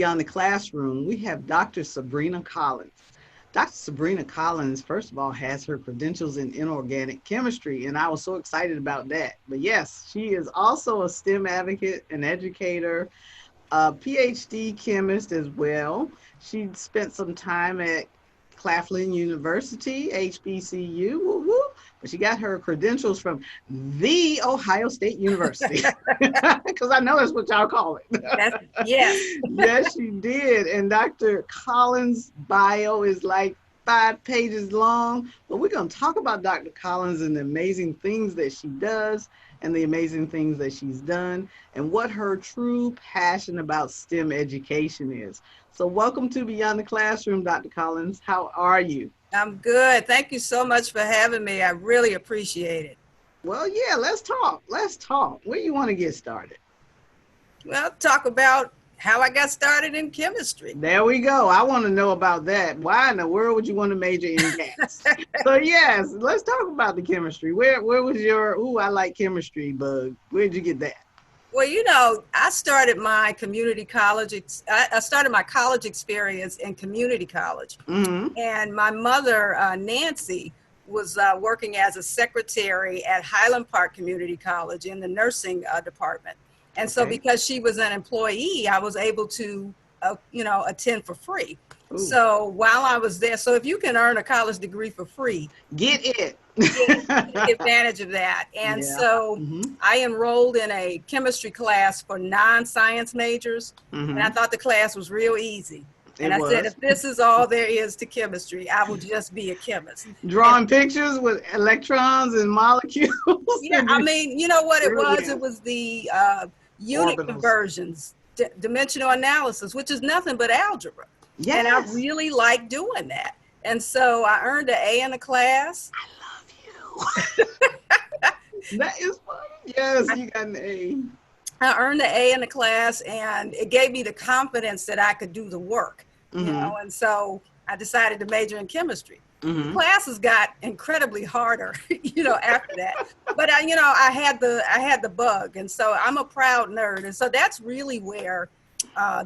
Beyond the Classroom, we have Dr. Sibrina Collins. Dr. Sibrina Collins, first of all, has her credentials in inorganic chemistry, and I was so excited about that. But yes, she is also a STEM advocate, an educator, a PhD chemist as well. She spent some time at Claflin University, HBCU, woo woo, but she got her credentials from the Ohio State University, because I know that's what y'all call it. Yes. Yes, she did. And Dr. Collins' bio is like 5 pages long, but we're going to talk about Dr. Collins and the amazing things that she does and the amazing things that she's done and what her true passion about STEM education is. So welcome to Beyond the Classroom, Dr. Collins. How are you? I'm good. Thank you so much for having me. I really appreciate it. Well, yeah, let's talk. Let's talk. Where you want to get started? Well, talk about how I got started in chemistry. There we go. I want to know about that. Why in the world would you want to major in gas? So yes, let's talk about the chemistry. Where was your, ooh, I like chemistry bug? Where'd you get that? Well, I started my community college. I started my college experience in community college. Mm-hmm. And my mother, Nancy, was working as a secretary at Highland Park Community College in the nursing department. And so because she was an employee, I was able to, attend for free. Ooh. So while I was there, so if you can earn a college degree for free, get it. take advantage of that. And so I enrolled in a chemistry class for non-science majors. And I thought the class was real easy. And I said, if this is all there is to chemistry, I will just be a chemist. Drawing pictures with electrons and molecules. Yeah, I mean, you know what it was? It was the unit conversions, dimensional analysis, which is nothing but algebra. Yes. And I really like doing that. And so I earned an A in the class. I love you. That is funny. Yes, you got an A. I earned the A in the class, and it gave me the confidence that I could do the work, and so I decided to major in chemistry. Classes got incredibly harder, after that. But I had the bug, and so I'm a proud nerd, and so that's really where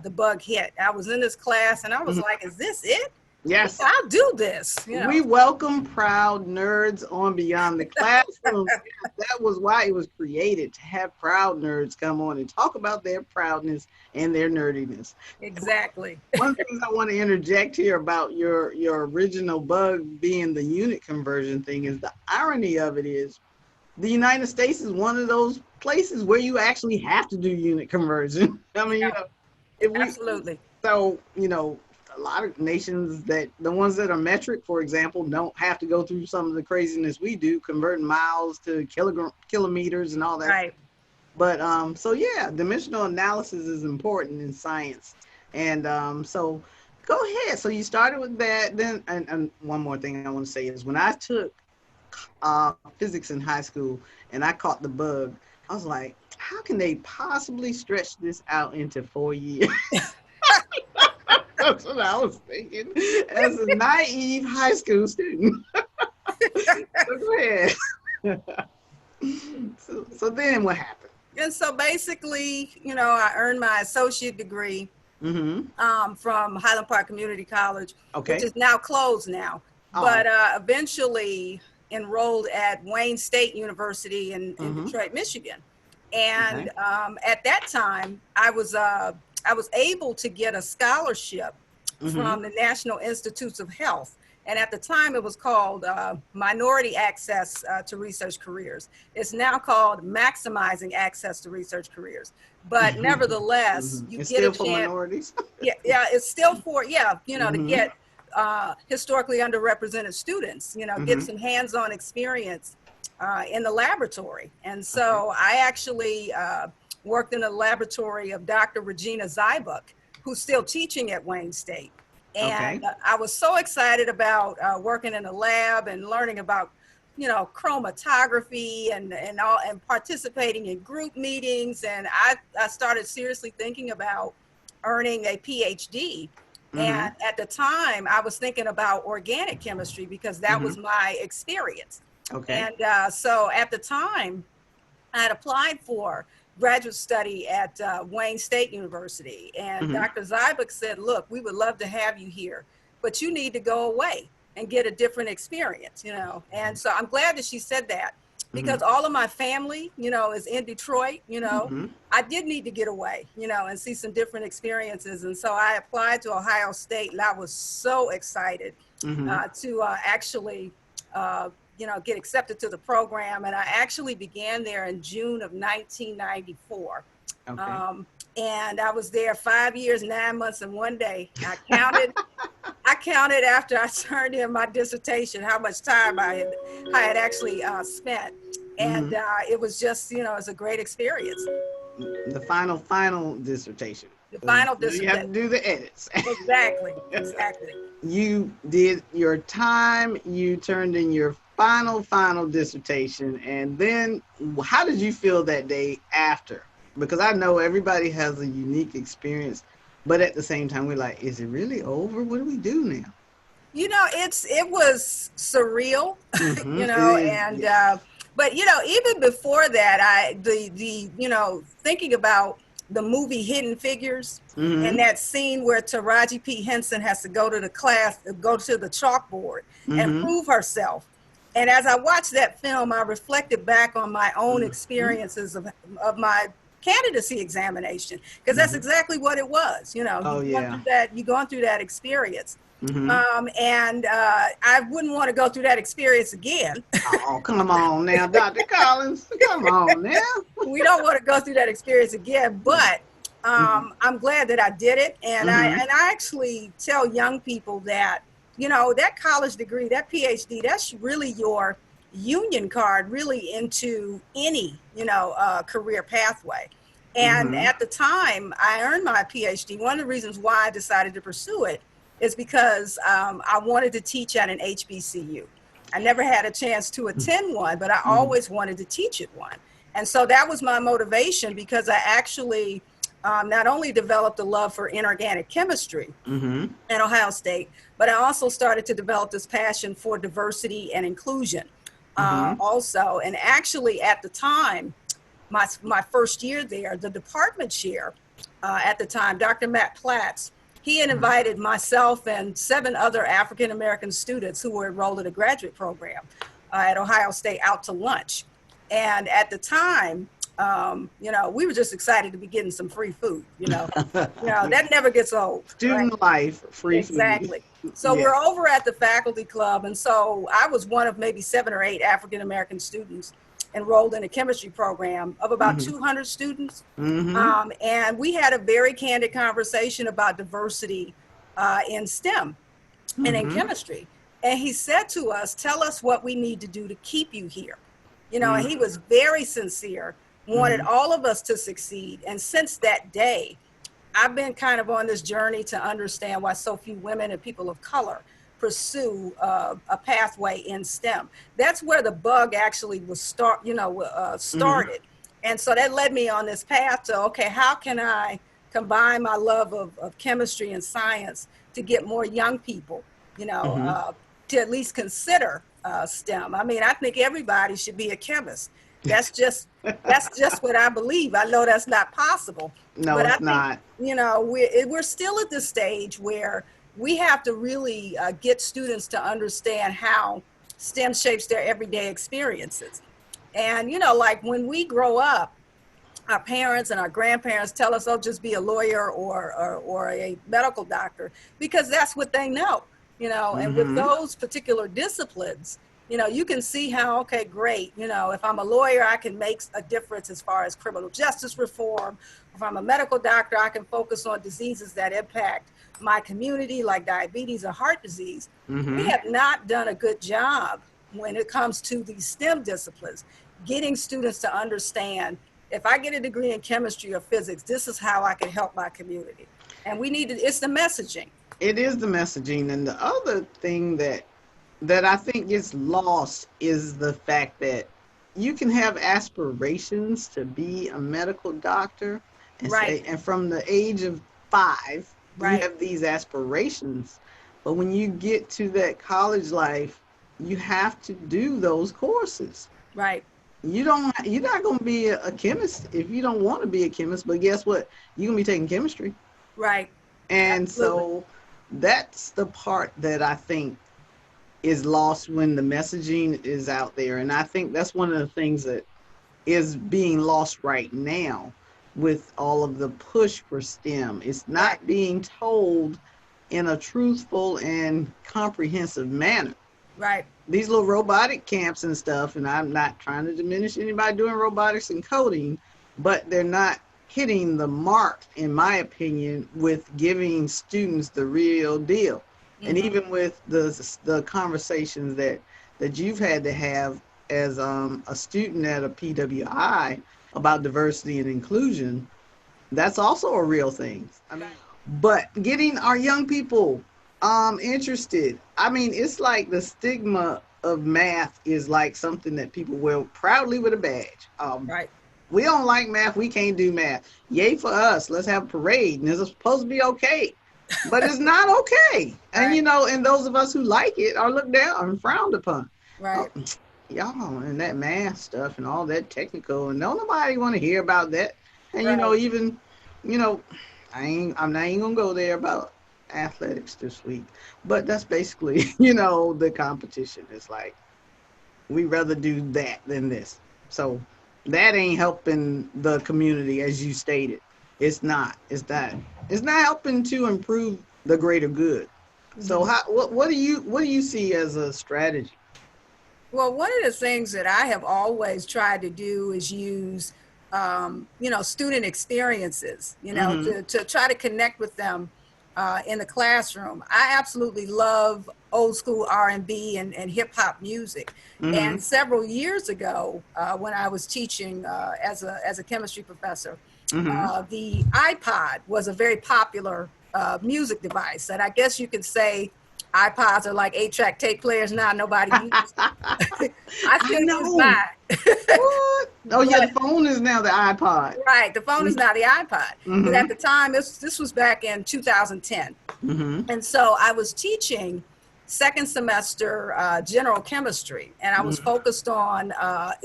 the bug hit. I was in this class, and I was like, "Is this it? Yes, I'll do this." We welcome proud nerds on Beyond the Classroom. That was why it was created, to have proud nerds come on and talk about their proudness and their nerdiness. Exactly. One thing I want to interject here about your original bug being the unit conversion thing is the irony of it is the United States is one of those places where you actually have to do unit conversion. I mean, absolutely. So, a lot of nations the ones that are metric, for example, don't have to go through some of the craziness we do, converting miles to kilometers and all that. Right. But dimensional analysis is important in science. And so go ahead. So you started with that. Then, and one more thing I want to say is when I took physics in high school and I caught the bug, I was like, how can they possibly stretch this out into 4 years? That's what I was thinking as a naive high school student. So go ahead. So then what happened? And so basically, I earned my associate degree from Highland Park Community College, which is now closed now. Oh. But eventually enrolled at Wayne State University in Detroit, Michigan. And at that time, I was able to get a scholarship from the National Institutes of Health. And at the time, it was called Minority Access to Research Careers. It's now called Maximizing Access to Research Careers. But nevertheless, you get a chance. For minorities? yeah, it's still for, to get historically underrepresented students, get some hands-on experience in the laboratory. And so I actually worked in the laboratory of Dr. Regina Zybuck, who's still teaching at Wayne State. And I was so excited about working in a lab and learning about, chromatography and participating in group meetings. And I started seriously thinking about earning a PhD. And at the time, I was thinking about organic chemistry because that was my experience. And so at the time, I had applied for graduate study at Wayne State University. And Dr. Zybuck said, look, we would love to have you here, but you need to go away and get a different experience, you know. And so I'm glad that she said that, because all of my family, you know, is in Detroit, you know. I did need to get away, you know, and see some different experiences. And so I applied to Ohio State, and I was so excited to actually, you know, get accepted to the program. And I actually began there in June of 1994. Okay. And I was there 5 years, 9 months, and 1 day. I counted after I turned in my dissertation how much time I had actually spent. And it was just, you know, it's a great experience. The final dissertation. The final dissertation. You have to do the edits. Exactly. You did your time, you turned in your final dissertation, and then how did you feel that day after? Because I know everybody has a unique experience, but at the same time, we're like, is it really over? What do we do now? You know, it was surreal, you know, and, but, you know, even before that, you know, thinking about the movie Hidden Figures and that scene where Taraji P. Henson has to go to the class, go to the chalkboard and prove herself. And as I watched that film, I reflected back on my own experiences of my candidacy examination, because that's exactly what it was. You know, you're going through that experience. And I wouldn't want to go through that experience again. Oh, come on now, Dr. Collins. Come on now. We don't want to go through that experience again, but I'm glad that I did it. And I actually tell young people that, you know, that college degree, that PhD, that's really your union card really into any, you know, career pathway. And at the time I earned my PhD, one of the reasons why I decided to pursue it is because I wanted to teach at an HBCU. I never had a chance to attend one, but I always wanted to teach at one. And so that was my motivation, because I actually not only developed a love for inorganic chemistry at Ohio State, but I also started to develop this passion for diversity and inclusion also. And actually at the time, my first year there, the department chair at the time, Dr. Matt Platts, he had invited myself and 7 other African-American students who were enrolled in a graduate program at Ohio State out to lunch. And at the time, you know, we were just excited to be getting some free food, you know. That never gets old. Student life, free food. Exactly. So we're over at the faculty club. And so I was one of maybe 7 or 8 African-American students enrolled in a chemistry program of about 200 students. And we had a very candid conversation about diversity in STEM and in chemistry. And he said to us, tell us what we need to do to keep you here. You know, and he was very sincere, wanted all of us to succeed. And since that day, I've been kind of on this journey to understand why so few women and people of color pursue a pathway in STEM. That's where the bug actually was started. And so that led me on this path to, okay, how can I combine my love of chemistry and science to get more young people, you know, to at least consider STEM. I mean, I think everybody should be a chemist. That's just what I believe. I know that's not possible. No, but it's I think, not. You know, we're still at this stage where we have to really get students to understand how STEM shapes their everyday experiences. And, you know, like when we grow up, our parents and our grandparents tell us, oh, just be a lawyer or a medical doctor, because that's what they know, you know. And with those particular disciplines, you know, you can see how, okay, great. You know, if I'm a lawyer, I can make a difference as far as criminal justice reform. If I'm a medical doctor, I can focus on diseases that impact my community, like diabetes or heart disease. We have not done a good job when it comes to these STEM disciplines, getting students to understand, if I get a degree in chemistry or physics, this is how I can help my community. And we need to, it's the messaging. It is the messaging. And the other thing that I think gets lost is the fact that you can have aspirations to be a medical doctor, and say, and from the age of 5, you have these aspirations. But when you get to that college life, you have to do those courses. Right. you're not going to be a chemist if you don't want to be a chemist, but guess what? You're going to be taking chemistry. Right. And Absolutely. so that's the part that I think is lost when the messaging is out there. And I think that's one of the things that is being lost right now with all of the push for STEM. It's not being told in a truthful and comprehensive manner. Right. These little robotic camps and stuff, and I'm not trying to diminish anybody doing robotics and coding, but they're not hitting the mark, in my opinion, with giving students the real deal. Mm-hmm. And even with the conversations that you've had to have as a student at a PWI about diversity and inclusion, that's also a real thing. I mean, but getting our young people interested. I mean, it's like the stigma of math is like something that people wear proudly with a badge. Right. We don't like math. We can't do math. Yay for us. Let's have a parade. And it's supposed to be okay. But it's not okay. And, you know, and those of us who like it are looked down and frowned upon. Right. Y'all and that math stuff and all that technical. And don't nobody want to hear about that. And, right. you know, even, you know, I'm not even going to go there about athletics this week. But that's basically, you know, the competition. It's like, we rather do that than this. So that ain't helping the community, as you stated. It's not. It's not helping to improve the greater good. Mm-hmm. So what do you see as a strategy? Well, one of the things that I have always tried to do is use, you know, student experiences, you know, mm-hmm. to try to connect with them in the classroom. I absolutely love old school R&B and hip hop music. Mm-hmm. And several years ago, when I was teaching as a chemistry professor, mm-hmm. The iPod was a very popular music device. And I guess you could say iPods are like 8-track tape players now. Nobody uses them. I still use mine. Oh, yeah, the phone is now the iPod. Right, the phone is now the iPod. Mm-hmm. But at the time, this was back in 2010. Mm-hmm. And so I was teaching second semester general chemistry, and I was mm-hmm. focused on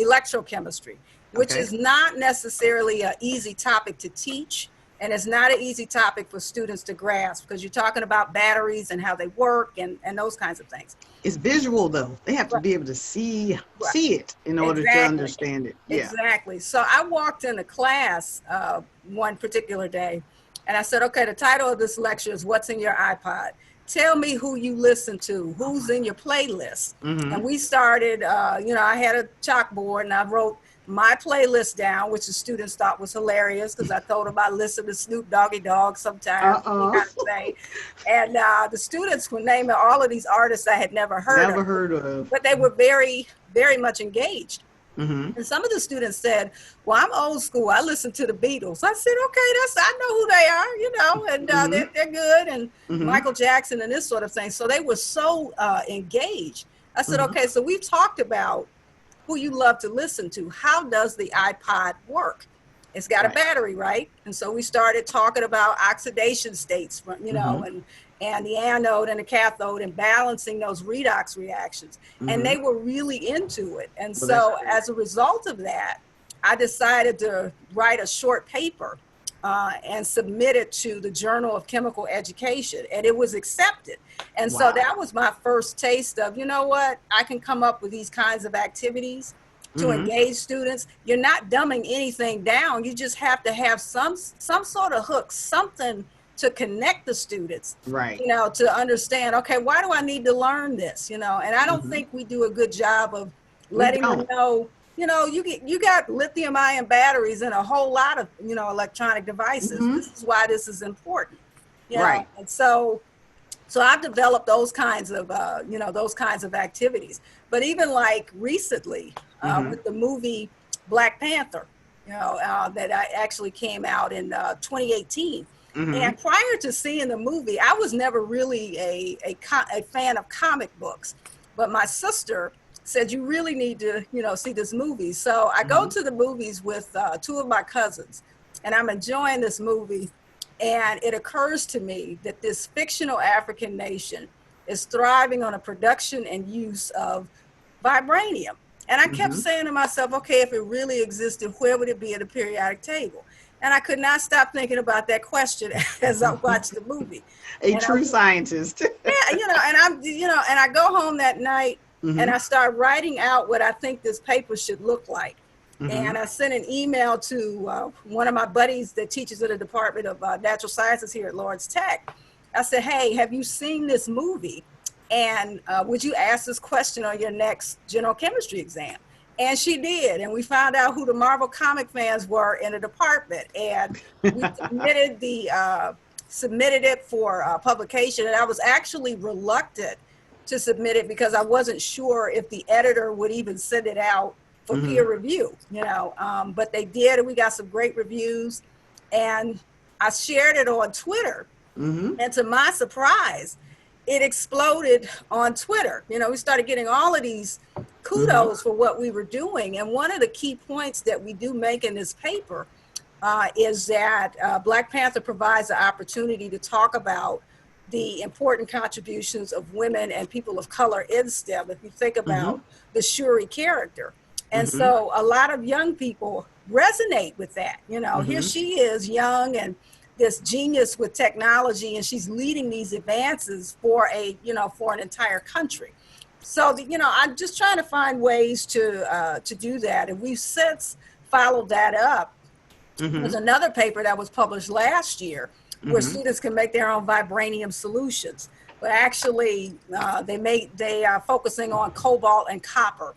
electrochemistry, which is not necessarily an easy topic to teach. And it's not an easy topic for students to grasp because you're talking about batteries and how they work and those kinds of things. It's visual, though. They have to be able to see it in order to understand it. Yeah. Exactly. So I walked into class one particular day and I said, okay, the title of this lecture is What's in Your iPod? Tell me who you listen to, who's in your playlist. Mm-hmm. And we started, you know, I had a chalkboard and I wrote my playlist down, which the students thought was hilarious because I told them I listen to Snoop Doggy Dogg sometimes. And the students were naming all of these artists I had never heard of. But they were very, very much engaged. Mm-hmm. And some of the students said, well, I'm old school. I listen to the Beatles. I said, okay, I know who they are, you know, and mm-hmm. they're good. And mm-hmm. Michael Jackson and this sort of thing. So they were so engaged. I said, mm-hmm. okay, so we've talked about who you love to listen to. How does the iPod work? It's got a battery, right? And so we started talking about oxidation states, you know, mm-hmm. and the anode and the cathode and balancing those redox reactions. Mm-hmm. And they were really into it. And so as a result of that, I decided to write a short paper and submit it to the Journal of Chemical Education, and it was accepted. And so that was my first taste of, you know what, I can come up with these kinds of activities to mm-hmm. engage students. You're not dumbing anything down. You just have to have some sort of hook, something to connect the students, right? You know, to understand, okay, why do I need to learn this? You know, and I don't mm-hmm. think we do a good job of letting them know, you know, you got lithium ion batteries in a whole lot of, you know, electronic devices. Mm-hmm. This is why this is important. You know? Right. And so I've developed those kinds of, you know, those kinds of activities. But even like recently mm-hmm. with the movie Black Panther, you know, that actually came out in 2018. Mm-hmm. And prior to seeing the movie, I was never really a fan of comic books. But my sister said, you really need to, you know, see this movie. So I go to the movies with two of my cousins, and I'm enjoying this movie. And it occurs to me that this fictional African nation is thriving on a production and use of vibranium. And I kept saying to myself, okay, if it really existed, where would it be in the periodic table? And I could not stop thinking about that question as I watched the movie. True scientist. Yeah, and I go home that night and I start writing out what I think this paper should look like. And I sent an email to one of my buddies that teaches in the Department of Natural Sciences here at Lawrence Tech. I said, hey, have you seen this movie? And would you ask this question on your next general chemistry exam? And she did. And we found out who the Marvel comic fans were in the department. And we submitted it for publication. And I was actually reluctant to submit it because I wasn't sure if the editor would even send it out for peer review, but they did, and we got some great reviews. And I shared it on Twitter. And to my surprise, it exploded on Twitter. We started getting all of these kudos for what we were doing. And one of the key points that we do make in this paper is that Black Panther provides the opportunity to talk about the important contributions of women and people of color in STEM, if you think about the Shuri character. And so a lot of young people resonate with that. Here she is, young and this genius with technology, and she's leading these advances for for an entire country. So, I'm just trying to find ways to do that. And we've since followed that up. There's another paper that was published last year where students can make their own vibranium solutions. But actually, they are focusing on cobalt and copper.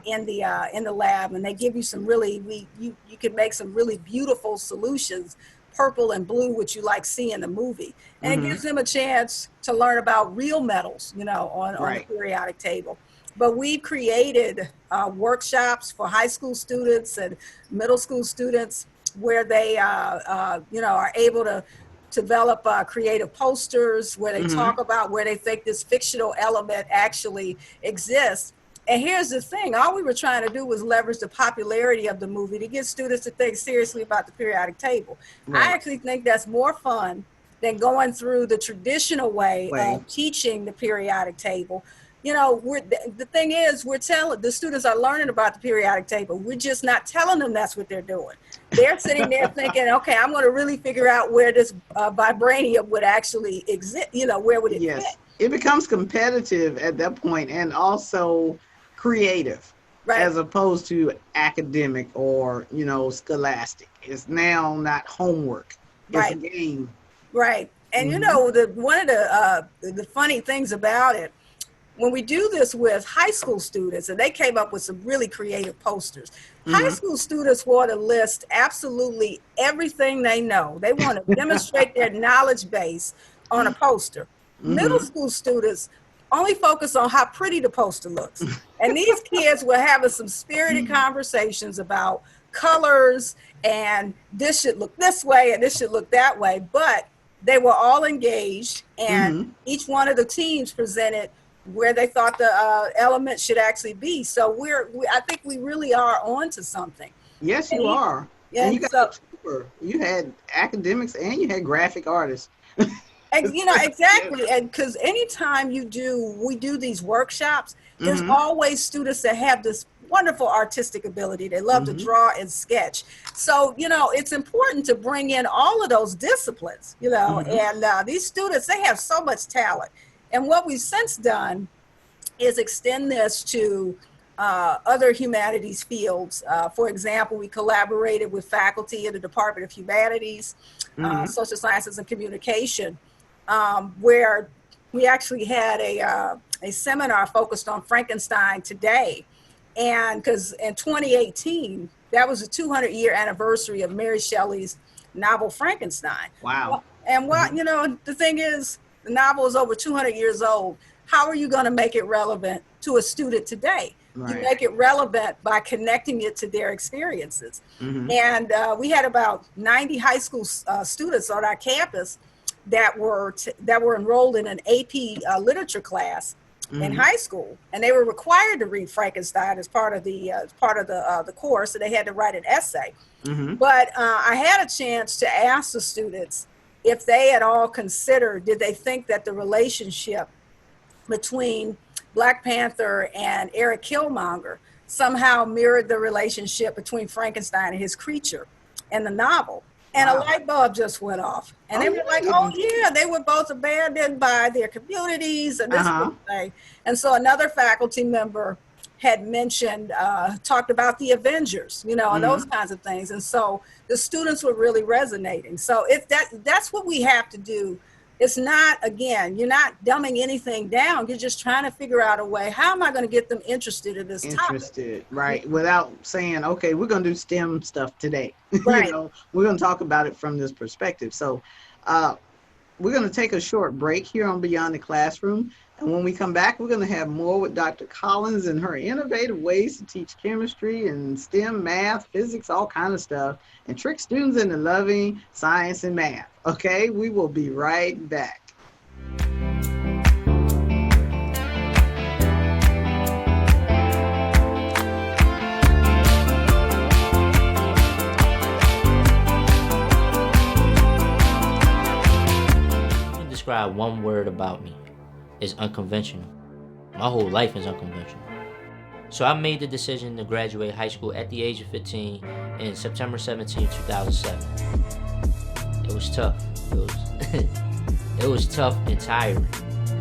In the lab, and they give you some really you can make some really beautiful solutions, purple and blue, which you see in the movie, and it gives them a chance to learn about real metals, on the periodic table. But we've created workshops for high school students and middle school students where they are able to develop creative posters where they talk about where they think this fictional element actually exists. And here's the thing, all we were trying to do was leverage the popularity of the movie to get students to think seriously about the periodic table. I actually think that's more fun than going through the traditional way of teaching the periodic table. The thing is, we're telling, the students are learning about the periodic table. We're just not telling them that's what they're doing. They're sitting there thinking, okay, I'm going to really figure out where this vibranium would actually exist, where would it fit? It becomes competitive at that point, and also creative, as opposed to academic or scholastic. It's now not homework; it's a game. And one of the funny things about it, when we do this with high school students, and they came up with some really creative posters. High school students want to list absolutely everything they know. They want to demonstrate their knowledge base on a poster. Middle school students only focus on how pretty the poster looks. And these kids were having some spirited conversations about colors, and this should look this way and this should look that way. But they were all engaged, and each one of the teams presented where they thought the element should actually be. So I think we really are on to something. Yes, you are. And you had academics and you had graphic artists. And, exactly. And because anytime we do these workshops, there's always students that have this wonderful artistic ability. They love to draw and sketch. So, it's important to bring in all of those disciplines, and these students, they have so much talent. And what we've since done is extend this to other humanities fields. For example, we collaborated with faculty in the Department of Humanities, Social Sciences and Communication, where we actually had a seminar focused on Frankenstein today. And because in 2018, that was the 200-year anniversary of Mary Shelley's novel Frankenstein. Wow. And the thing is, the novel is over 200 years old. How are you going to make it relevant to a student today? You make it relevant by connecting it to their experiences. And we had about 90 high school students on our campus that were enrolled in an AP literature class in high school, and they were required to read Frankenstein as part of the course, and they had to write an essay. But I had a chance to ask the students if they at all considered, did they think that the relationship between Black Panther and Eric Killmonger somehow mirrored the relationship between Frankenstein and his creature in the novel. And a light bulb just went off. And they were like, oh yeah, they were both abandoned by their communities and this sort of thing. And so another faculty member had mentioned, talked about the Avengers, you know, and those kinds of things. And so the students were really resonating. So that's what we have to do. It's not, again, you're not dumbing anything down. You're just trying to figure out a way, how am I going to get them interested in this topic? Right. Without saying, okay, we're going to do STEM stuff today. Right. You know, we're going to talk about it from this perspective. So we're going to take a short break here on Beyond the Classroom. And when we come back, we're going to have more with Dr. Collins and her innovative ways to teach chemistry and STEM, math, physics, all kind of stuff, and trick students into loving science and math. Okay, we will be right back. Describe one word about me. Is unconventional. My whole life is unconventional. So I made the decision to graduate high school at the age of 15 in September 17, 2007. It was tough. It was tough and tiring.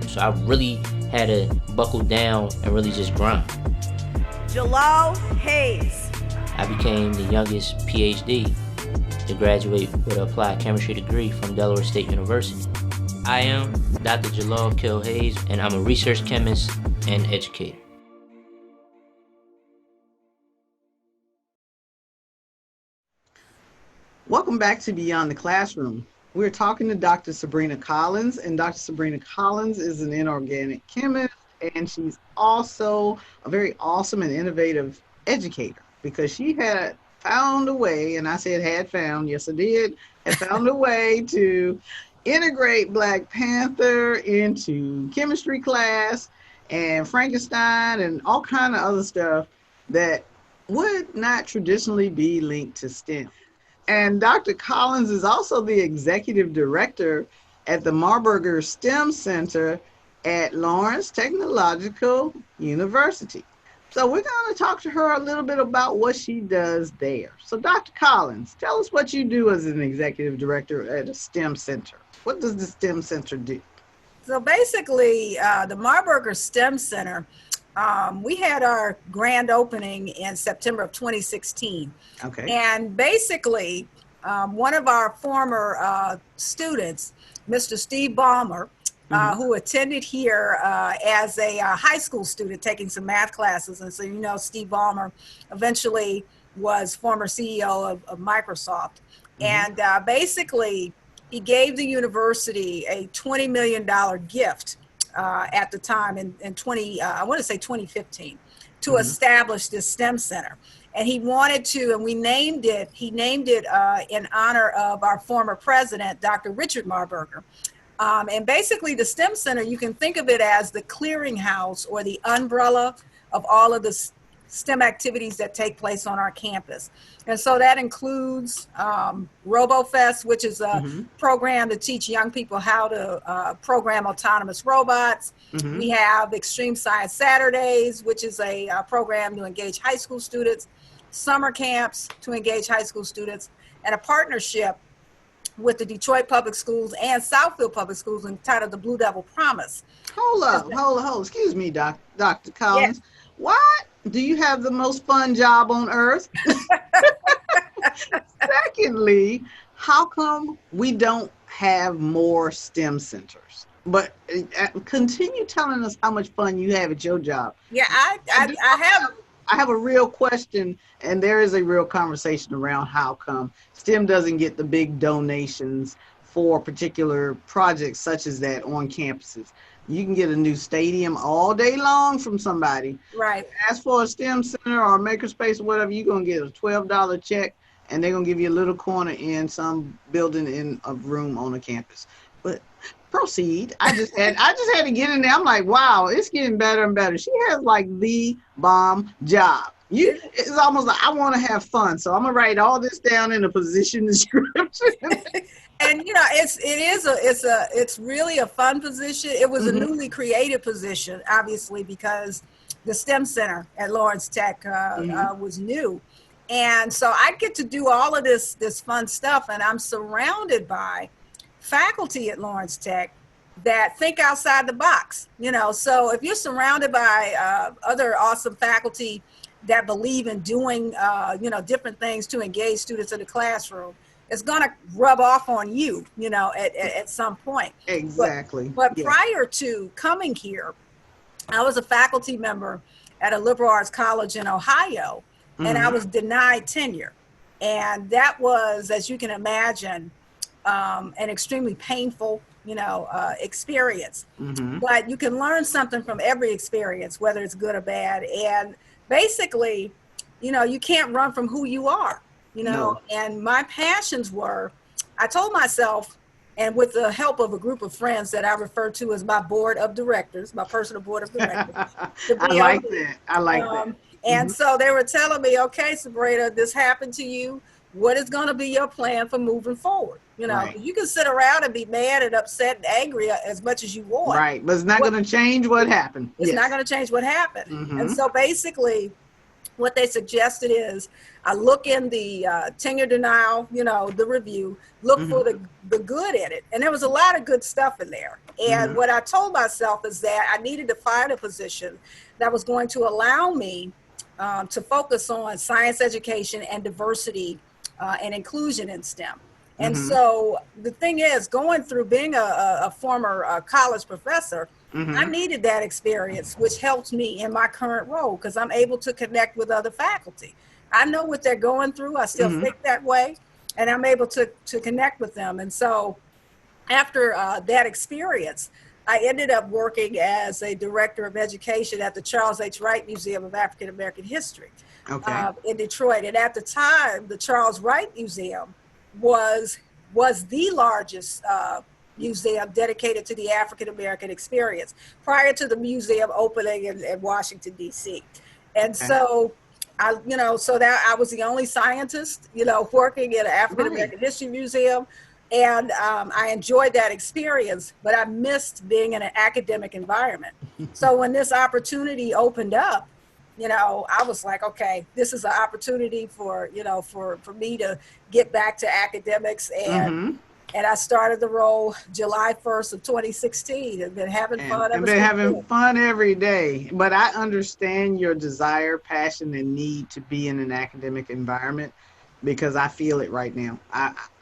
So I really had to buckle down and really just grind. Jalal Hayes. I became the youngest PhD to graduate with an applied chemistry degree from Delaware State University. I am Dr. Jalal Kill Hayes, and I'm a research chemist and educator. Welcome back to Beyond the Classroom. We're talking to Dr. Sibrina Collins, and Dr. Sibrina Collins is an inorganic chemist, and she's also a very awesome and innovative educator, because she had found a way, and I said had found, yes I did, had found a way to integrate Black Panther into chemistry class and Frankenstein and all kind of other stuff that would not traditionally be linked to STEM. And Dr. Collins is also the executive director at the Marburger STEM Center at Lawrence Technological University. So we're going to talk to her a little bit about what she does there. So Dr. Collins, tell us what you do as an executive director at a STEM center. What does the STEM Center do? So basically, the Marburger STEM Center, we had our grand opening in September of 2016. Okay. And basically, one of our former students, Mr. Steve Ballmer, who attended here as a high school student taking some math classes. And so, you know, Steve Ballmer eventually was former CEO of Microsoft. And basically, he gave the university a $20 million gift at the time in 2015 to establish this STEM center. And he wanted to, and he named it in honor of our former president, Dr. Richard Marburger. And basically the STEM center, you can think of it as the clearinghouse or the umbrella of all of the STEM activities that take place on our campus. And so that includes RoboFest, which is a program to teach young people how to program autonomous robots. We have Extreme Science Saturdays, which is a program to engage high school students, summer camps to engage high school students, and a partnership with the Detroit Public Schools and Southfield Public Schools entitled the Blue Devil Promise. Hold up. Excuse me, Dr. Collins. Yes. Why do you have the most fun job on earth? Secondly, how come we don't have more STEM centers? But continue telling us how much fun you have at your job. Yeah, I have a real question, and there is a real conversation around how come STEM doesn't get the big donations for particular projects such as that on campuses. You can get a new stadium all day long from somebody. Right. As for a STEM center or a makerspace or whatever, you're going to get a $12 check, and they're going to give you a little corner in some building in a room on a campus. But proceed. I just had to get in there. I'm like, wow, it's getting better and better. She has like the bomb job. It's almost like I want to have fun, so I'm gonna write all this down in a position description. And you know, it's really a fun position. It was a newly created position, obviously, because the STEM Center at Lawrence Tech was new. And so I get to do all of this fun stuff, and I'm surrounded by faculty at Lawrence Tech that think outside the box, you know. So if you're surrounded by other awesome faculty that believe in doing, you know, different things to engage students in the classroom, it's gonna rub off on you, you know, at some point. Exactly. But prior to coming here, I was a faculty member at a liberal arts college in Ohio, and I was denied tenure. And that was, as you can imagine, an extremely painful, you know, experience. But you can learn something from every experience, whether it's good or bad. And basically, you know, you can't run from who you are, you know. And my passions were, I told myself, and with the help of a group of friends that I refer to as my board of directors, my personal board of directors. I like that. I like that. And so they were telling me, okay, Sibrina, this happened to you. What is going to be your plan for moving forward? You know, you can sit around and be mad and upset and angry as much as you want. Right, but it's not going to change what happened. It's not going to change what happened. And so basically, what they suggested is I look in the tenure denial, you know, the review, look for the good in it. And there was a lot of good stuff in there. And what I told myself is that I needed to find a position that was going to allow me to focus on science education and diversity and inclusion in STEM. And so the thing is, going through being a former college professor, I needed that experience, which helped me in my current role because I'm able to connect with other faculty. I know what they're going through. I still think that way, and I'm able to connect with them. And so after that experience, I ended up working as a director of education at the Charles H. Wright Museum of African American History in Detroit. And at the time, the Charles Wright Museum was the largest museum dedicated to the African American experience prior to the museum opening in Washington, D.C. And so I, you know, so that I was the only scientist, you know, working in an African American History Museum. And I enjoyed that experience, but I missed being in an academic environment. So when this opportunity opened up, you know, I was like, okay, this is an opportunity for, you know, for me to get back to academics. And and I started the role July 1st of 2016 and been having fun. I've been having fun every day. But I understand your desire, passion, and need to be in an academic environment because I feel it right now.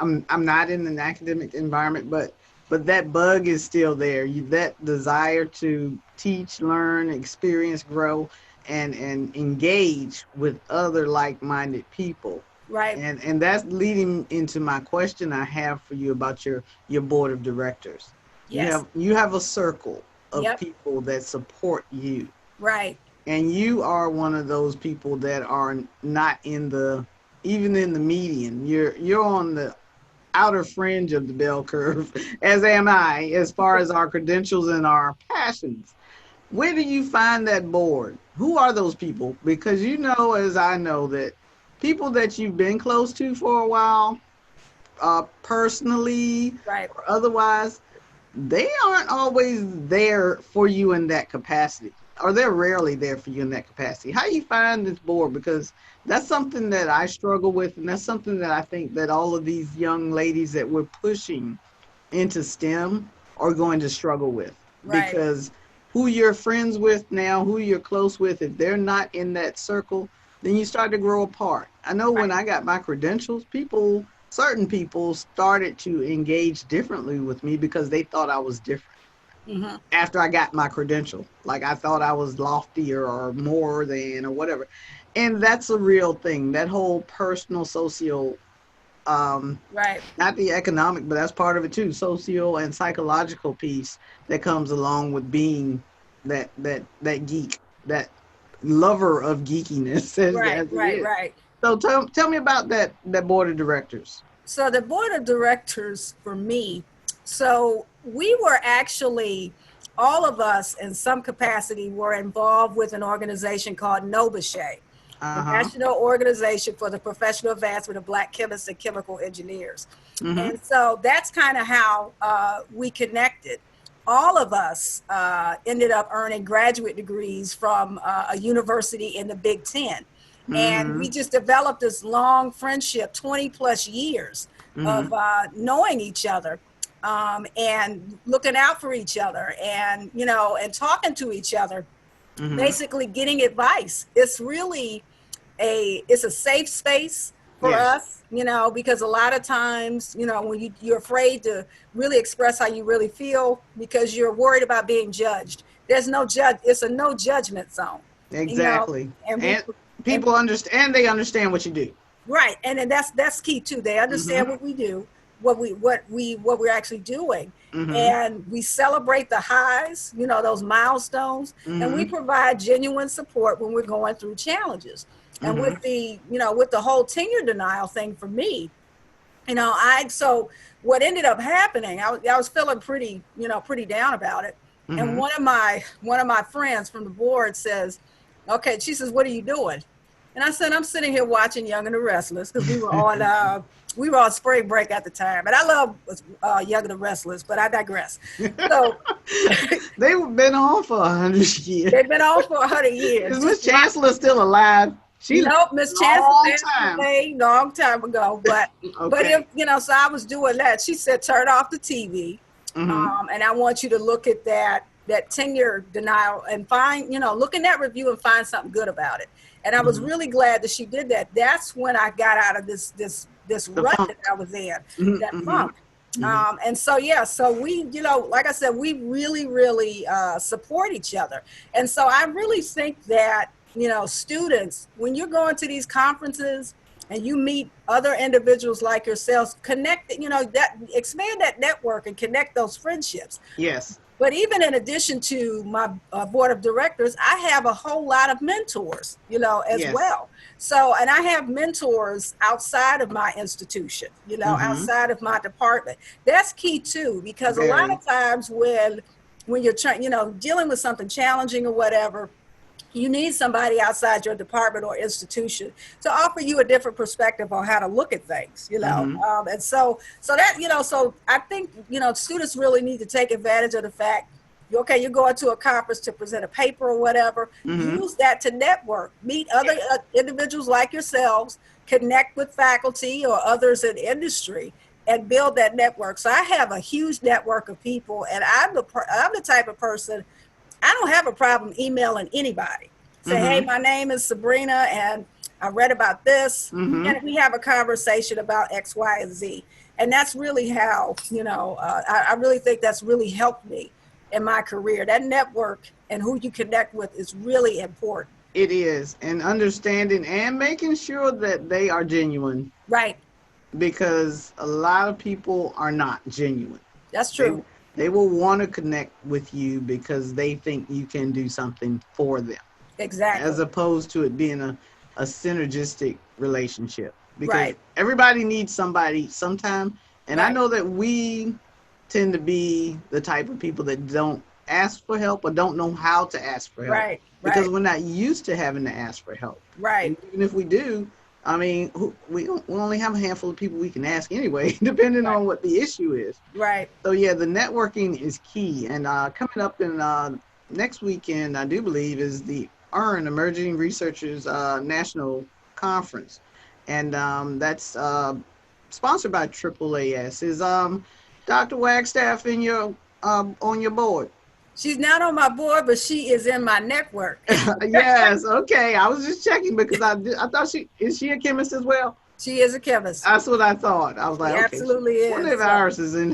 I'm not in an academic environment, but that bug is still there. That desire to teach, learn, experience, grow, and engage with other like-minded people. Right. And that's leading into my question I have for you about your board of directors. Yes. You have a circle of people that support you. Right. And you are one of those people that are not even in the median. You're on the outer fringe of the bell curve, as am I, as far as our credentials and our passions. Where do you find that board? Who are those people? Because you know, as I know, that people that you've been close to for a while, personally or otherwise, they aren't always there for you in that capacity, or they're rarely there for you in that capacity. How do you find this board? Because that's something that I struggle with, and that's something that I think that all of these young ladies that we're pushing into STEM are going to struggle with. Because who you're friends with now, who you're close with, if they're not in that circle, then you start to grow apart. I know when I got my credentials, certain people started to engage differently with me because they thought I was different. After I got my credential, like I thought I was loftier or more than or whatever. And that's a real thing, that whole personal, socio, not the economic, but that's part of it too, socio and psychological piece that comes along with being that geek, that lover of geekiness. Right. So tell me about that board of directors. So the board of directors for me, so we were actually, all of us in some capacity were involved with an organization called NOBASHE, the National Organization for the Professional Advancement of Black Chemists and Chemical Engineers. And so that's kind of how we connected. all of us ended up earning graduate degrees from a university in the Big Ten. And we just developed this long friendship, 20 plus years of knowing each other and looking out for each other and, you know, and talking to each other, basically getting advice. It's really it's a safe space for us, you know, because a lot of times, you know, when you're afraid to really express how you really feel because you're worried about being judged. There's no judge. It's a no judgment zone. Exactly. You know? And people understand, they understand what you do. Right. And then that's key too. They understand what we do, what we're actually doing. And we celebrate the highs, you know, those milestones, and we provide genuine support when we're going through challenges. And with the, you know, with the whole tenure denial thing for me, you know, so what ended up happening, I was feeling pretty, you know, pretty down about it. And one of my friends from the board says, okay, she says, what are you doing? And I said, I'm sitting here watching Young and the Restless, because we were on spring break at the time. And I love Young and the Restless, but I digress. So they've been on for 100 years. They've been on for 100 years. Is Miss Chancellor still alive? Nope, Miss Chancellor passed away long time ago. But but if, you know, so I was doing that. She said, turn off the TV, and I want you to look at that tenure denial and find, you know, look in that review and find something good about it. And I was really glad that she did that. That's when I got out of this rut that I was in, that funk. And so, yeah, so we, you know, like I said, we really, really support each other. And so I really think that, you know, students, when you're going to these conferences and you meet other individuals like yourselves, connect, you know, that expand that network and connect those friendships. Yes. But even in addition to my board of directors, I have a whole lot of mentors, you know, as well. So, and I have mentors outside of my institution, you know, outside of my department. That's key too, because a lot of times when you're trying, you know, dealing with something challenging or whatever, you need somebody outside your department or institution to offer you a different perspective on how to look at things, you know. And so that, you know, so I think, you know, students really need to take advantage of the fact, okay, you're going to a conference to present a paper or whatever, use that to network, meet other individuals like yourselves, connect with faculty or others in industry, and build that network. So I have a huge network of people, and I'm the type of person, I don't have a problem emailing anybody. Say, hey, my name is Sibrina, and I read about this, and we have a conversation about X, Y, and Z. And that's really how, you know, I really think that's really helped me in my career. That network and who you connect with is really important. It is, and understanding and making sure that they are genuine. Right. Because a lot of people are not genuine. That's true. They will want to connect with you because they think you can do something for them. Exactly. As opposed to it being a synergistic relationship. Because everybody needs somebody sometime. And I know that we tend to be the type of people that don't ask for help or don't know how to ask for help. Because we're not used to having to ask for help. And even if we do, I mean, we only have a handful of people we can ask anyway, depending on what the issue is. So, yeah, the networking is key. And coming up in next weekend, I do believe, is the EARN, Emerging Researchers National Conference. And that's sponsored by AAAS. Is Dr. Wagstaff on your board? She's not on my board, but she is in my network. Yes, okay. I was just checking because I thought is she a chemist as well? She is a chemist. That's what I thought. I was like, she okay, absolutely is. One of ours is on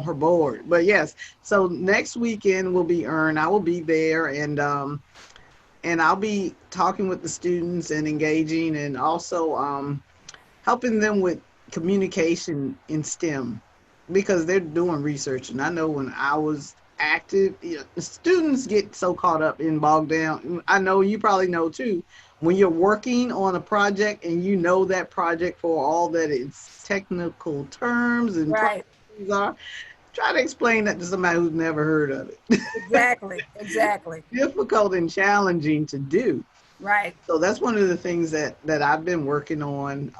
her board. But yes, so next weekend will be EARN. I will be there, and I'll be talking with the students and engaging, and also helping them with communication in STEM, because they're doing research. And I know when I was active, you know, the students get so caught up and bogged down. I know you probably know too, when you're working on a project and you know that project for all that its technical terms and processes are, try to explain that to somebody who's never heard of it. Exactly. Difficult and challenging to do. Right. So that's one of the things that I've been working on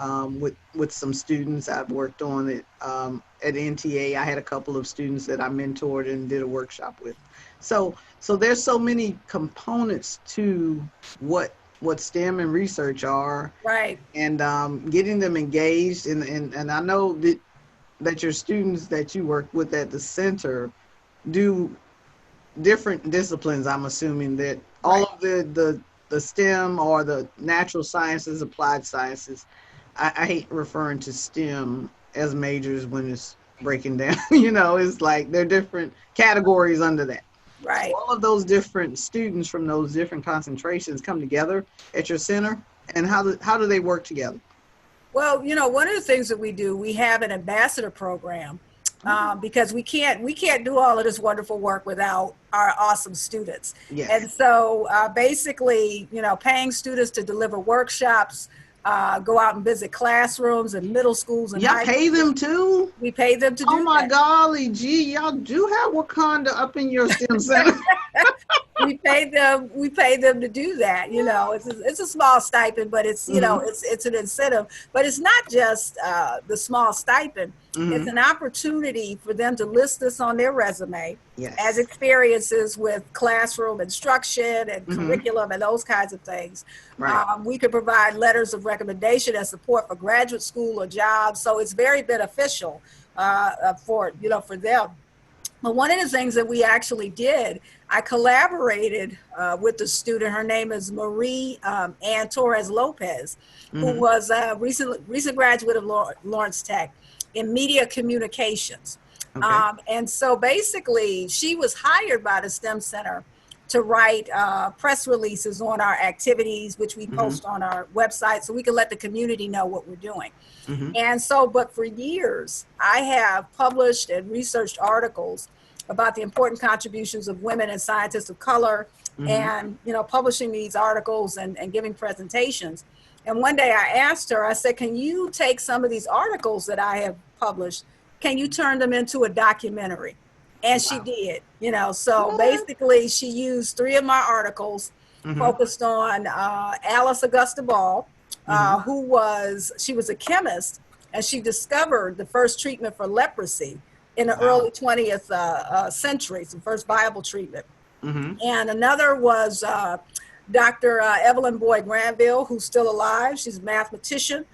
with some students. I've worked on it at NTA. I had a couple of students that I mentored and did a workshop with. So there's so many components to what STEM and research are. Right. And getting them engaged. And I know that your students that you work with at the center do different disciplines. I'm assuming that all of the STEM or the natural sciences, applied sciences, I hate referring to STEM as majors when it's breaking down. It's like there are different categories under that. Right. So all of those different students from those different concentrations come together at your center, and how do they work together? Well, one of the things that we do, we have an ambassador program. Because we can't do all of this wonderful work without our awesome students. Yes. And so basically, paying students to deliver workshops, go out and visit classrooms and middle schools and y'all pay them too? We pay them to do that. Oh my golly, gee, y'all do have Wakanda up in your STEM center. We pay them to do that. It's a small stipend, but it's it's an incentive. But it's not just the small stipend. It's an opportunity for them to list this on their resume as experiences with classroom instruction and curriculum and those kinds of things. Right. We could provide letters of recommendation and support for graduate school or jobs. So it's very beneficial for them. But one of the things that we actually did, I collaborated with the student. Her name is Marie Ann Torres Lopez, who was a recent graduate of Lawrence Tech in media communications. Okay. And so basically, she was hired by the STEM Center to write press releases on our activities, which we post on our website, so we can let the community know what we're doing. And so, but for years, I have published and researched articles about the important contributions of women and scientists of color, and publishing these articles and giving presentations. And one day I asked her, I said, can you take some of these articles that I have published, can you turn them into a documentary? And she did, so basically she used 3 of my articles focused on Alice Augusta Ball, she was a chemist, and she discovered the first treatment for leprosy in the early 20th century, the first viable treatment. And another was Dr. Evelyn Boyd Granville, who's still alive. She's a mathematician,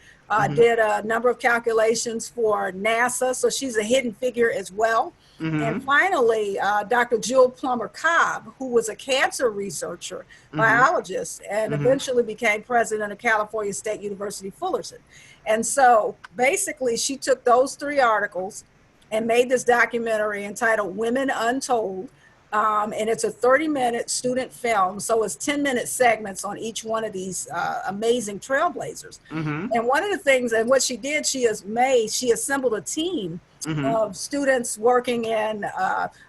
did a number of calculations for NASA, so she's a hidden figure as well. And finally, Dr. Jill Plummer Cobb, who was a cancer researcher, biologist, and eventually became president of California State University, Fullerton. And so basically, she took those 3 articles and made this documentary entitled Women Untold. And it's a 30-minute student film, so it's 10-minute segments on each one of these amazing trailblazers. And one of the things, and what she did, she assembled a team of students working in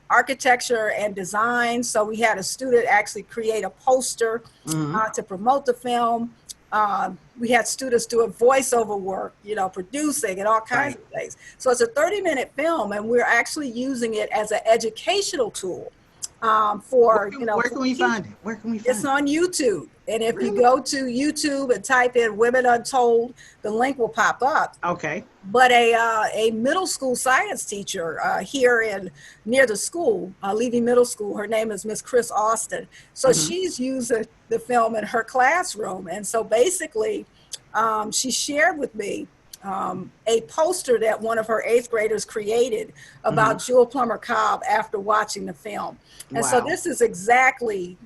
architecture and design. So we had a student actually create a poster to promote the film. We had students doing voiceover work, producing and all kinds of things. So it's a 30-minute film, and we're actually using it as an educational tool. Where can we find it? It's on YouTube. And if you go to YouTube and type in Women Untold, the link will pop up. Okay. But a middle school science teacher here near the school, Levy Middle School, her name is Miss Chris Austin. So she's used the film in her classroom. And so basically, she shared with me a poster that one of her 8th graders created about Jill Plummer Cobb after watching the film. And so this is exactly,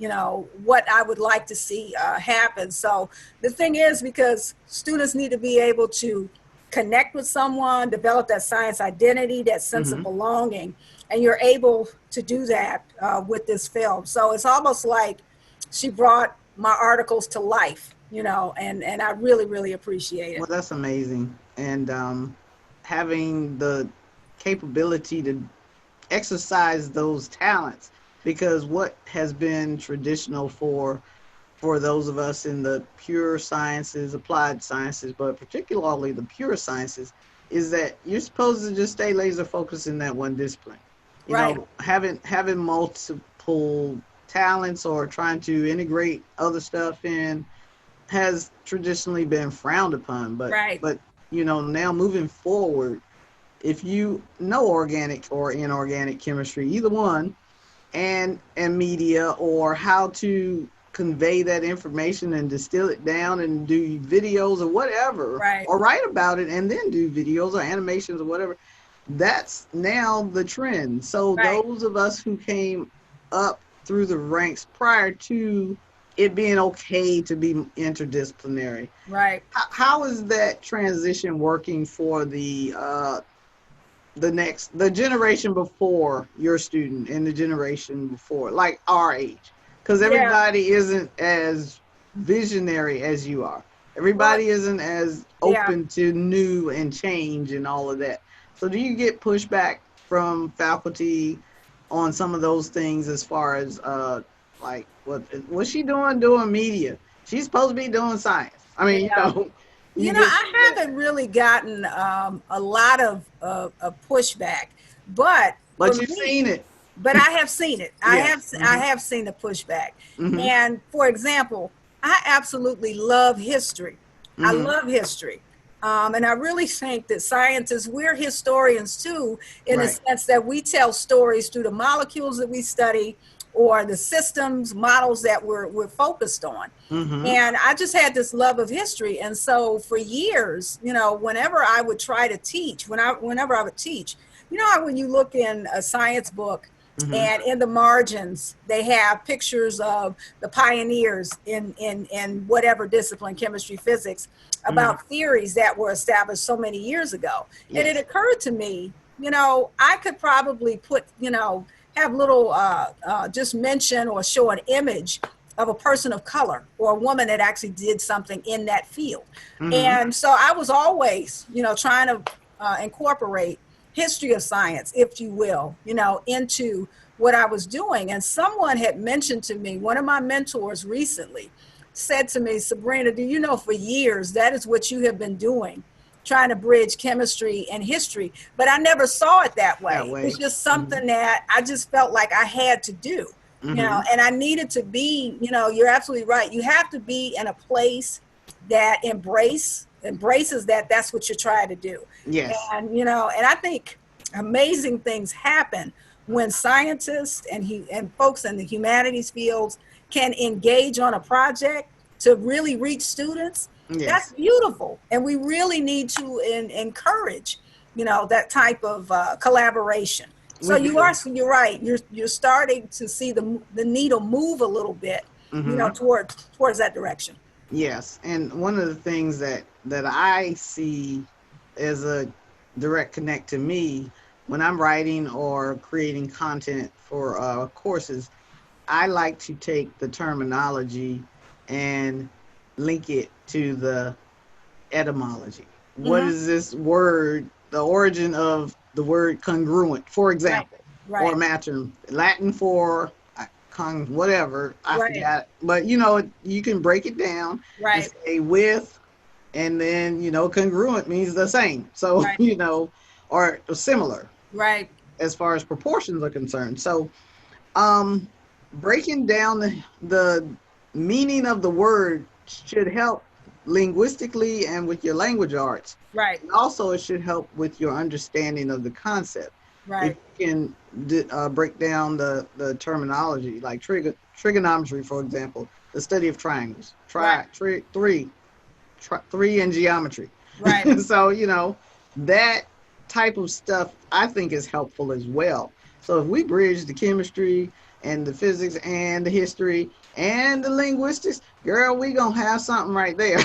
what I would like to see happen. So the thing is, because students need to be able to connect with someone, develop that science identity, that sense of belonging, and you're able to do that with this film. So it's almost like she brought my articles to life, and I really, really appreciate it. Well, that's amazing. And having the capability to exercise those talents, because what has been traditional for those of us in the pure sciences, applied sciences, but particularly the pure sciences, is that you're supposed to just stay laser focused in that one discipline. You know, having multiple talents or trying to integrate other stuff in has traditionally been frowned upon, but right. Now moving forward, if you know organic or inorganic chemistry, either one, and media, or how to convey that information and distill it down and do videos or whatever, right. or write about it and then do videos or animations or whatever, that's now the trend. So right. those of us who came up through the ranks prior to it being okay to be interdisciplinary, right. How is that transition working for the generation before your student and the generation before, like our age? Because everybody isn't as visionary as you are. Everybody isn't as open to new and change and all of that. So do you get pushback from faculty on some of those things, as far as like what's she doing media? She's supposed to be doing science. I mean, I haven't really gotten a lot of pushback, but you've seen it. But I have seen it. I have seen the pushback. And for example, I absolutely love history. I love history. And I really think that scientists, we're historians too, in the sense that we tell stories through the molecules that we study, or the systems, models that we're focused on. And I just had this love of history. And so for years, whenever I would try to teach, whenever I would teach, when you look in a science book, and in the margins, they have pictures of the pioneers in whatever discipline, chemistry, physics, about theories that were established so many years ago. And it occurred to me, I could probably put, have little, just mention or show an image of a person of color or a woman that actually did something in that field. And so I was always, trying to incorporate history of science, if you will, into what I was doing. And someone had mentioned to me, one of my mentors recently said to me, Sibrina, do you know, for years, that is what you have been doing, trying to bridge chemistry and history. But I never saw it that way. It was just something that I just felt like I had to do, and I needed to be, you're absolutely right. You have to be in a place that embraces that that's what you're trying to do. Yes. And, and I think amazing things happen when scientists and folks in the humanities fields can engage on a project to really reach students. That's beautiful. And we really need to encourage, that type of collaboration. So you're right. You're starting to see the needle move a little bit, towards that direction. Yes. And one of the things that I see as a direct connect to me when I'm writing or creating content for courses, I like to take the terminology and link it to the etymology. What is this word, the origin of the word congruent, for example, or matching, Latin for whatever, I forgot. But, you can break it down and say with, and then, congruent means the same. So, or similar. Right. As far as proportions are concerned. So, breaking down the meaning of the word should help linguistically and with your language arts. Right. And also, it should help with your understanding of the concept. Right. If you can break down the terminology, like trigonometry, for example, the study of triangles, three in geometry. Right. So, that type of stuff I think is helpful as well. So if we bridge the chemistry and the physics and the history and the linguistics, girl, we gonna have something right there.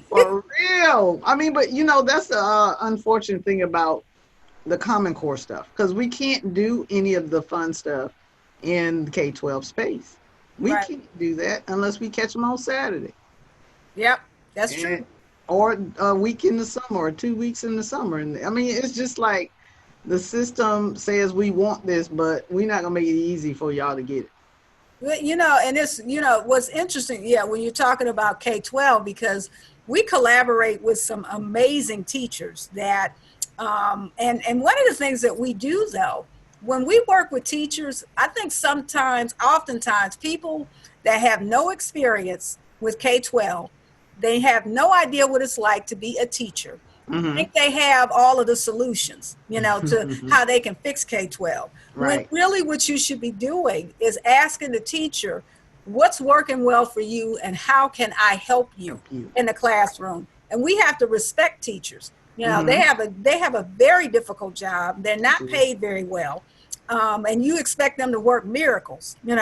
For real. I mean, but that's the unfortunate thing about the Common Core stuff, because we can't do any of the fun stuff in the K-12 space. We can't do that unless we catch them on Saturday. Yep, that's true. Or a week in the summer, or 2 weeks in the summer. And I mean, it's just like the system says we want this, but we're not gonna make it easy for y'all to get it. And it's, what's interesting, when you're talking about K-12, because we collaborate with some amazing teachers that, and one of the things that we do though, when we work with teachers, I think oftentimes people that have no experience with K-12. They have no idea what it's like to be a teacher. Think they have all of the solutions, to how they can fix K-12. When really what you should be doing is asking the teacher, what's working well for you and how can I help you in the classroom? And we have to respect teachers. They have a very difficult job. They're not paid very well. And you expect them to work miracles, and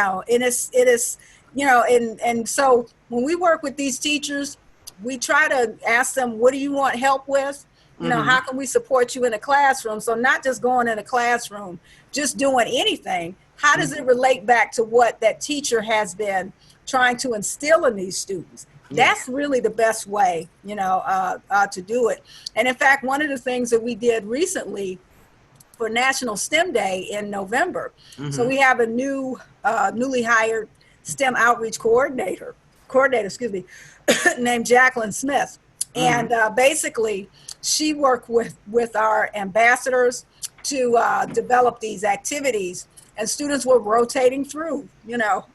and so when we work with these teachers, we try to ask them, what do you want help with? How can we support you in a classroom? So not just going in a classroom, just doing anything. How does it relate back to what that teacher has been trying to instill in these students? That's really the best way, to do it. And in fact, one of the things that we did recently for National STEM Day in November. So we have a newly hired STEM outreach coordinator, named Jacqueline Smith. And basically, she worked with our ambassadors to develop these activities, and students were rotating through,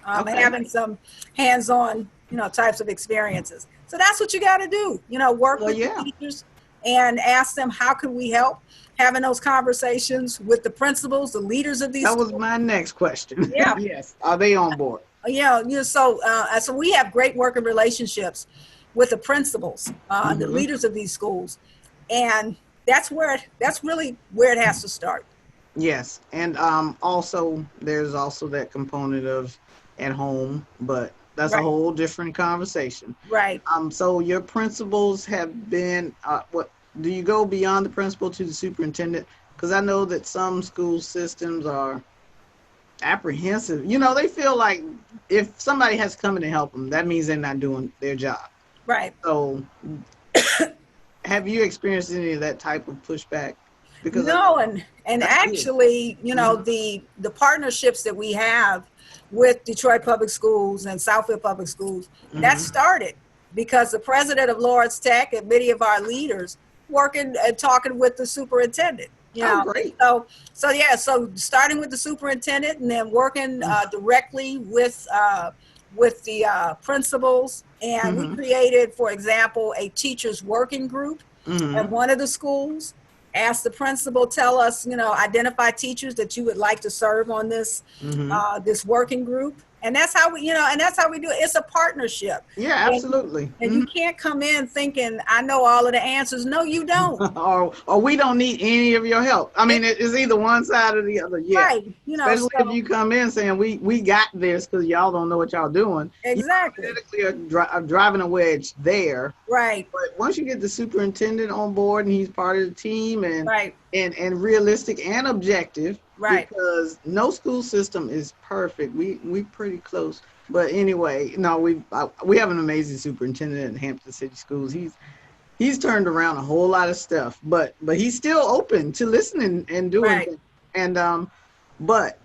having some hands-on, types of experiences. So that's what you got to do, work with the teachers and ask them, how can we help? Having those conversations with the principals, the leaders of these That schools. was my next question. Yeah. Yes. Are they on board? So we have great working relationships with the principals, the leaders of these schools. And that's really where it has to start. Yes. And also, there's also that component of at home, but that's a whole different conversation. Right. So your principals have been, what do you go beyond the principal to the superintendent? Because I know that some school systems are apprehensive. They feel like if somebody has to come in and help them, that means they're not doing their job. Right. So have you experienced any of that type of pushback? Because no, and actually, the partnerships that we have with Detroit Public Schools and Southfield Public Schools, that started because the president of Lawrence Tech and many of our leaders working and talking with the superintendent. Great. So starting with the superintendent and then working directly with the principals. And we created, for example, a teachers working group at one of the schools. Ask the principal, tell us, identify teachers that you would like to serve on this this working group. And that's how we, do it. It's a partnership. Yeah, absolutely. And you can't come in thinking, I know all of the answers. No, you don't. or we don't need any of your help. I mean, it's either one side or the other. Yeah. Right. Especially if you come in saying, we got this because y'all don't know what y'all doing. Exactly. You are driving a wedge there. Right. But once you get the superintendent on board and he's part of the team and realistic and objective, right, because no school system is perfect. We pretty close. But anyway, no, we have an amazing superintendent in Hampton City Schools. He's turned around a whole lot of stuff, but he's still open to listening and doing things. And but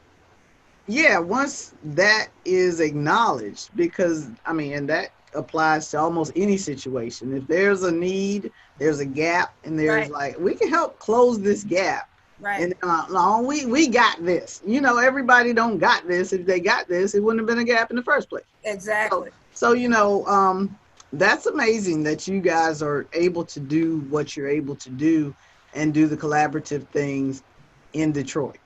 yeah, once that is acknowledged, because and that applies to almost any situation. If there's a need, there's a gap, and there's we can help close this gap. Right. And we got this. Everybody don't got this. If they got this, it wouldn't have been a gap in the first place. Exactly. So that's amazing that you guys are able to do what you're able to do and do the collaborative things in Detroit.